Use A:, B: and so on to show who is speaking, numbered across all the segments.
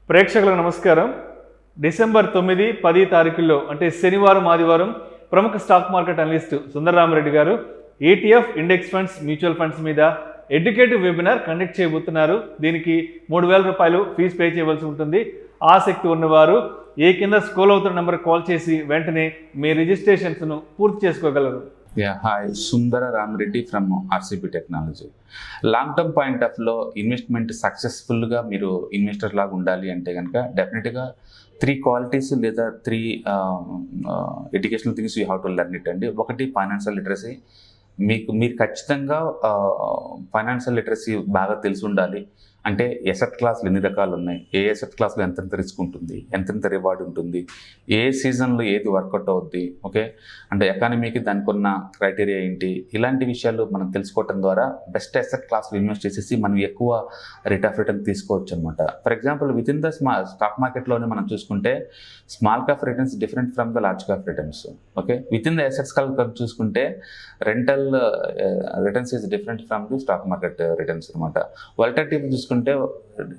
A: ప్రేక్షకులకు నమస్కారం. డిసెంబర్ 9, 10 తారీఖుల్లో అంటే శనివారం, ఆదివారం ప్రముఖ స్టాక్ మార్కెట్ అనలిస్ట్ రామిరెడ్డి గారు ETF index funds, mutual funds మీద ఎడ్యుకేటివ్ వెబినార్ కండక్ట్ చేయబోతున్నారు. దీనికి 3000 రూపాయలు ఫీజు పే చేయవలసి ఉంటుంది. ఆసక్తి ఉన్నవారు కింద స్క్రోల్ అవుతున్న నెంబర్ కాల్ చేసి వెంటనే మీ రిజిస్ట్రేషన్స్ను పూర్తి చేసుకోగలరు.
B: Hi, Sundara Ramireddy from RCP Technology. Long term point of లో ఇన్వెస్ట్మెంట్ సక్సెస్ఫుల్గా మీరు ఇన్వెస్టర్ లాగా ఉండాలి అంటే కనుక డెఫినెట్గా 3 క్వాలిటీస్ లేదా 3 educational things you have to learn it అండి. ఒకటి ఫైనాన్షియల్ లిటరసీ. మీరు ఖచ్చితంగా ఫైనాన్షియల్ లిటరసీ బాగా తెలిసి ఉండాలి. అంటే ఎసెట్ క్లాసులు ఎన్ని రకాలు ఉన్నాయి, ఏ ఎసెట్ క్లాస్లో ఎంతెంత రిస్క్ ఉంటుంది, ఎంతెంత రివార్డ్ ఉంటుంది, ఏ సీజన్లో ఏది వర్కౌట్ అవుద్ది, ఓకే, అంటే ఎకానమీకి దానికి ఉన్న క్రైటీరియా ఏంటి, ఇలాంటి విషయాలు మనం తెలుసుకోవటం ద్వారా బెస్ట్ ఎసెట్ క్లాస్లో ఇన్వెస్ట్ చేసేసి మనం ఎక్కువ రేట్ ఆఫ్ రిటర్న్ తీసుకోవచ్చు అనమాట. For example within the stock మార్కెట్లోనే మనం చూసుకుంటే small cap returns different from the large cap returns. Okay, within the assets class చూసుకుంటే rental returns is different from the stock market returns అనమాట. Volatility చూసుకుంటే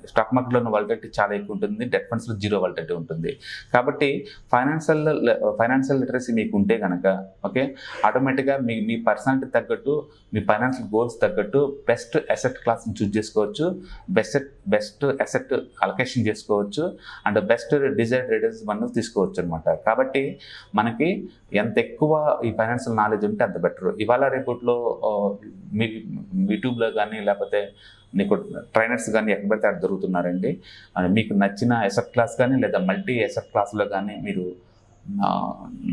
B: stock మార్కెట్లో ఉన్న volatility చాలా ఎక్కువ ఉంటుంది, డెట్ ఫండ్స్లో 0 వాలటిలిటీ ఉంటుంది. కాబట్టి ఫైనాన్షియల్ లిటరసీ మీకు ఉంటే కనుక ఓకే, ఆటోమేటిక్గా మీ పర్సనాలిటీ తగ్గట్టు, మీ ఫైనాన్షియల్ గోల్స్ తగ్గట్టు బెస్ట్ అసెట్ క్లాస్ని చూస్ చేసుకోవచ్చు, బెస్ట్ అసెట్ అలొకేషన్ చేసుకోవచ్చు, అండ్ బెస్ట్ డిజైర్డ్ రిటర్న్స్ మనం తీసుకోవచ్చు అనమాట. కాబట్టి మనకి ఎంత ఎక్కువ ఈ ఫైనాన్షియల్ నాలెడ్జ్ ఉంటే అంత బెటర్. ఇవాళ రేపట్లో మీ యూట్యూబ్లో కానీ లేకపోతే నీకు ట్రైనర్స్ కానీ ఎక్కడ పడితే అక్కడ దొరుకుతున్నారండి. మీకు నచ్చిన ఎసెట్ క్లాస్ కానీ లేదా మల్టీ ఎసెట్ క్లాస్లో కానీ మీరు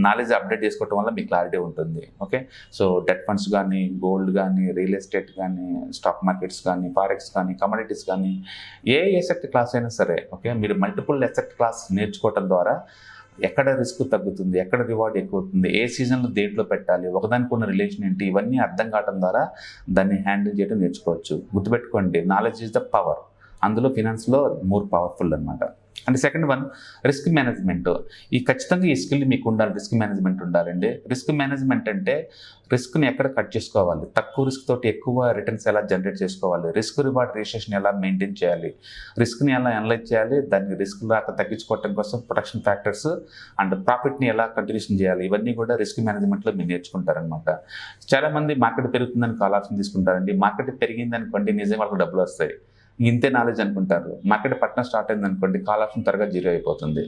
B: నాలెడ్జ్ అప్డేట్ చేసుకోవటం వల్ల మీకు క్లారిటీ ఉంటుంది. ఓకే, సో డెట్ ఫండ్స్ కానీ, గోల్డ్ కానీ, రియల్ ఎస్టేట్ కానీ, స్టాక్ మార్కెట్స్ కానీ, ఫారెక్స్ కానీ, కమోడిటీస్ కానీ, ఏ ఎసెట్ క్లాస్ అయినా సరే ఓకే, మీరు మల్టిపుల్ ఎసెట్ క్లాస్ నేర్చుకోవటం ద్వారా ఎక్కడ రిస్క్ తగ్గుతుంది, ఎక్కడ రివార్డ్ ఎక్కువ అవుతుంది, ఏ సీజన్లో దేంట్లో పెట్టాలి, ఒకదానికి ఉన్న రిలేషన్ ఏంటి, ఇవన్నీ అర్థం కావడం ద్వారా దాన్ని హ్యాండిల్ చేయడం నేర్చుకోవచ్చు. గుర్తుపెట్టుకోండి, నాలెడ్జ్ ఈజ్ ద పవర్. అందులో ఫినాన్స్లో మోర్ పవర్ఫుల్ అనమాట. And second one risk management. ఖచ్చితంగా ఈ స్కిల్ మీకు ఉండాలి, రిస్క్ మేనేజ్మెంట్ ఉండాలండి. రిస్క్ మేనేజ్మెంట్ అంటే రిస్క్ని ఎక్కడ కట్ చేసుకోవాలి, తక్కువ రిస్క్ తోటి ఎక్కువ రిటర్న్స్ ఎలా జనరేట్ చేసుకోవాలి, రిస్క్ రివార్డ్ రేషియోని ఎలా మెయింటైన్ చేయాలి, రిస్క్ని ఎలా అనలైజ్ చేయాలి, దాన్ని రిస్క్ లాగా తగ్గించుకోవడం కోసం ప్రొటెక్షన్ ఫ్యాక్టర్స్ అండ్ ప్రాఫిట్ని ఎలా కంటిన్యూషన్ చేయాలి, ఇవన్నీ కూడా రిస్క్ మేనేజ్మెంట్లో మీరు నేర్చుకుంటారనమాట. చాలామంది మార్కెట్ పెరుగుతుందని కాల్ ఆప్షన్ తీసుకుంటారండి. మార్కెట్ పెరిగిందనుకోండి నిజంగా వాళ్ళకి డబ్బులు వస్తాయి, ఇంతే నాలెడ్జ్ అనుకుంటారు. మార్కెట్ పట్టణం స్టార్ట్ అయింది అనుకోండి, కాల్ ఆప్షన్ త్వరగా 0 అయిపోతుంది.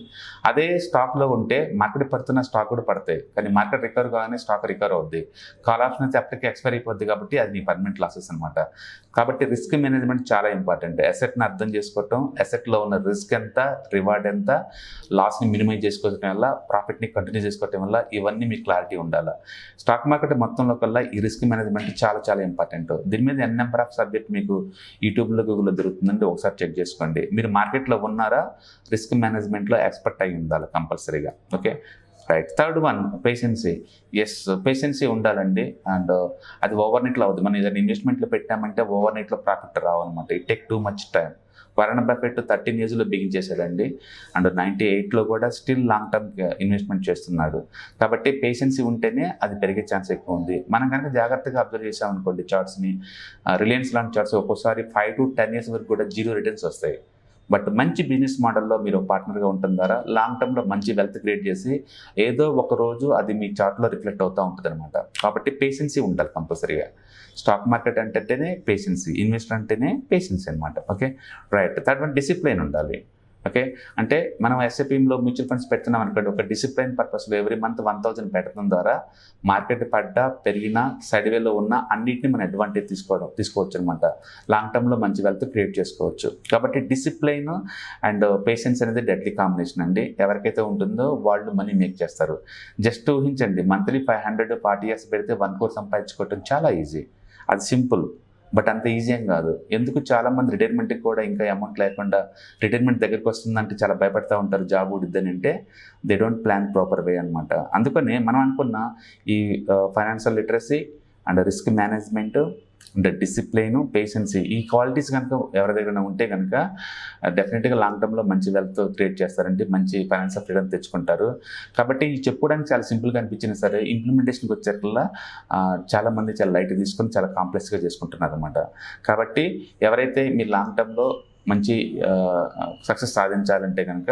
B: అదే స్టాక్లో ఉంటే మార్కెట్ పడుతున్న స్టాక్ కూడా పడతాయి, కానీ మార్కెట్ రికవర్ కాగానే స్టాక్ రికవర్ అవుద్ది. కాల్ ఆప్షన్ అయితే అప్పటికి ఎక్స్పైర్ అయిపోద్ది, కాబట్టి అది నీ పర్మనెంట్ లాసెస్ అనమాట. కాబట్టి రిస్క్ మేనేజ్మెంట్ చాలా ఇంపార్టెంట్. అసెట్ని అర్థం చేసుకోవటం, అసెట్లో ఉన్న రిస్క్ ఎంత, రివార్డ్ ఎంత, లాస్ని మినిమైజ్ చేసుకోవడం వల్ల, ప్రాఫిట్ని కంటిన్యూ చేసుకోవటం వల్ల, ఇవన్నీ మీకు క్లారిటీ ఉండాలి. స్టాక్ మార్కెట్ మొత్తంలో కల్లా ఈ రిస్క్ మేనేజ్మెంట్ చాలా చాలా ఇంపార్టెంట్. దీని మీద ఎన్ నెంబర్ ఆఫ్ సబ్జెక్ట్ మీకు యూట్యూబ్లో, గూగుల్లో దొరుకుతుందండి, ఒకసారి చెక్ చేసుకోండి. మీరు మార్కెట్లో ఉన్నారా, రిస్క్ మేనేజ్మెంట్లో ఎక్స్పర్ట్ అయి ఉండాలి కంపల్సరీగా. Okay, right. Third one patience. Patience ఉండాలండి. అండ్ అది ఓవర్ నైట్లో అవుతుంది. మనం ఏదైనా ఇన్వెస్ట్మెంట్లో పెట్టామంటే ఓవర్ నైట్లో ప్రాఫిట్ రావన్నమాట. It take too much time. Warren Buffett 13 yearsలో బిగిన్ చేశాడండి, అండ్ 98లో కూడా స్టిల్ లాంగ్ టర్మ్ ఇన్వెస్ట్మెంట్ చేస్తున్నాడు. కాబట్టి పేషెన్సీ ఉంటేనే అది పెరిగే ఛాన్స్ ఎక్కువ ఉంది. మనం కనుక జాగ్రత్తగా అబ్జర్వ్ చేసామనుకోండి చార్ట్స్ని, రిలయన్స్ లాంటి చార్ట్స్ ఒక్కోసారి 5 to 10 years వరకు కూడా 0 రిటర్న్స్ వస్తాయి. బట్ మంచి బిజినెస్ మోడల్లో మీరు పార్ట్నర్గా ఉండటం ద్వారా లాంగ్ టర్మ్లో మంచి వెల్త్ క్రియేట్ చేసి ఏదో ఒక రోజు అది మీ చార్ట్లో రిఫ్లెక్ట్ అవుతూ ఉంటుంది అనమాట. కాబట్టి పేషెన్సీ ఉండాలి కంపల్సరీగా. స్టాక్ మార్కెట్ అంటేనే పేషెన్సీ, ఇన్వెస్టర్ అంటేనే పేషెన్సీ అనమాట. Okay, right. Third one discipline ఉండాలి. ఓకే, అంటే మనం ఎస్ఐపిలో మ్యూచువల్ ఫండ్స్ పెడుతున్నాం అనుకోండి, ఒక డిసిప్లైన్ పర్పస్లో ఎవ్రీ మంత్ 1000 పెట్టడం ద్వారా మార్కెట్ పడ్డా పెరిగినా సైడ్వేలో ఉన్న అన్నింటినీ మనం అడ్వాంటేజ్ తీసుకోవచ్చు అనమాట. లాంగ్ టర్మ్లో మంచి వెల్త్ క్రియేట్ చేసుకోవచ్చు. కాబట్టి డిసిప్లైన్ అండ్ పేషెన్స్ అనేది డెడ్లీ కాంబినేషన్ అండి. ఎవరికైతే ఉంటుందో వాళ్ళు మనీ మేక్ చేస్తారు. జస్ట్ ఊహించండి, మంత్లీ 540 years పెడితే 1 crore సంపాదించుకోవటం చాలా ఈజీ. అది సింపుల్, బట్ అంత ఈజీ ఏం కాదు. ఎందుకు చాలామంది రిటైర్మెంట్కి కూడా ఇంకా అమౌంట్ లేకుండా రిటైర్మెంట్ దగ్గరికి వస్తుందంటే చాలా భయపడుతూ ఉంటారు, జాబ్ ఉడిద్దని. అంటే they don't plan proper way అనమాట. అందుకనే మనం అనుకున్న ఈ financial literacy and risk management అంటే డిసిప్లైన్, పేషెన్సీ, ఈ క్వాలిటీస్ కనుక ఎవరి దగ్గర ఉంటే కనుక డెఫినెట్గా లాంగ్ టర్మ్లో మంచి వెల్త్ క్రియేట్ చేస్తారంటే మంచి ఫైనాన్షియల్ ఫ్రీడమ్ తెచ్చుకుంటారు. కాబట్టి చెప్పుకోవడానికి చాలా సింపుల్గా అనిపించినా సరే ఇంప్లిమెంటేషన్కి వచ్చేకల్లా చాలామంది చాలా లైట్ తీసుకొని చాలా కాంప్లెక్స్గా చేసుకుంటున్నారు అనమాట. కాబట్టి ఎవరైతే మీ లాంగ్ టర్మ్లో మంచి సక్సెస్ సాధించాలంటే కనుక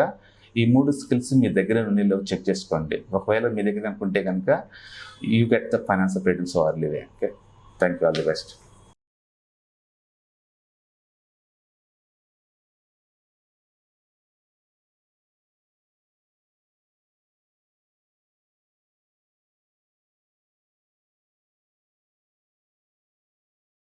B: ఈ 3 స్కిల్స్ మీ దగ్గర నుండి చెక్ చేసుకోండి. ఒకవేళ మీ దగ్గర అనుకుంటే కనుక you get the financial freedom so early way. Okay, thank you, all the best.